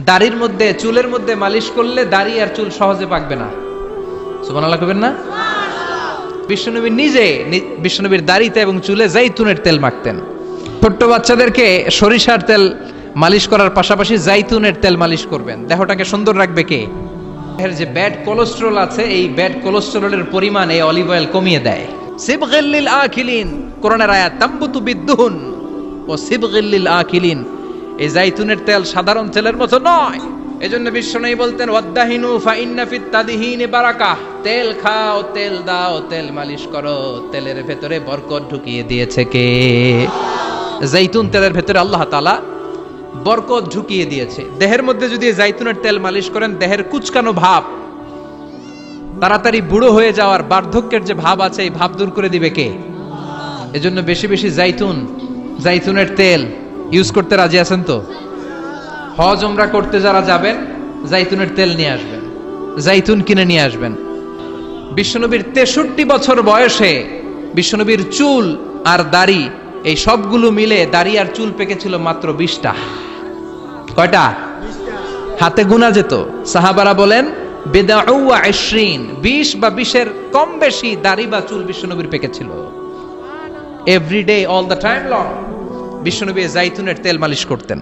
দাড়ির মধ্যে চুলের মধ্যে মালিশ করলে দাড়ি আর চুল সহজে পাকবে না। সুবহানাল্লাহ কইবেন না? বিশ্বনবী নিজে বিশ্বনবীর দাড়িতে এবং চুলে জাইতুনের তেল মাখতেন। ছোট্ট বাচ্চাদেরকে সরিষার তেল মালিশ করার পাশাপাশি জাইতুনের তেল মালিশ করবেন। দেহটাকে সুন্দর রাখবে কে? এর যে ব্যাড কোলেস্টেরল আছে, এই ব্যাড কোলেস্টেরলের পরিমাণ এই অলিভ অয়েল কমিয়ে দেয়। সিবগিল লিল আকিলিন, কোরআনের আয়াত, তামবুতু বিদ্দুহুন ও সিবগিল লিল আকিলিন। এই জাইতুনের তেল সাধারণ তেলের মতো নয়। এজন্য বিশ্বনবী বলতেন, ওয়াদ্দাহিনু ফাইন্না ফিত তাদহিনি বারাকাহ। তেল খাও, তেল দাও, তেল মালিশ করো, তেলের ভেতরে বরকত ঢুকিয়ে দিয়েছে কে? জাইতুন তেলের ভেতরে আল্লাহ তাআলা বরকত ঢুকিয়ে দিয়েছে। দেহের মধ্যে যদি জাইতুনের তেল মালিশ করেন, দেহের কুচকানো ভাব, তাড়াতাড়ি বুড়ো হয়ে যাওয়ার বার্ধক্যের যে ভাব আছে, এই ভাব দূর করে দিবে কে? এজন্য বেশি বেশি জাইতুনের তেল ইউজ করতে রাজি আছেন তো? হজ উমরা করতে যারা যাবেন, জাইতুনের তেল নিয়ে আসবেন, জাইতুন কিনে নিয়ে আসবেন। বিশ্বনবীর 63 বছর বয়সে বিশ্বনবীর চুল আর দাড়ি এই সবগুলো মিলে দাড়ি আর চুল পেকেছিল মাত্র 20টা। কয়টা? হাতে গোনা যেত। সাহাবারা বলেন বিদআউ ওয়া 20, 20 বা 20-এর কম বেশি দাড়ি বা চুল বিশ্বনবীর পেকেছিল। Everyday, all the time long বিশ্বনবী জাইতুনের তেল মালিশ করতেন।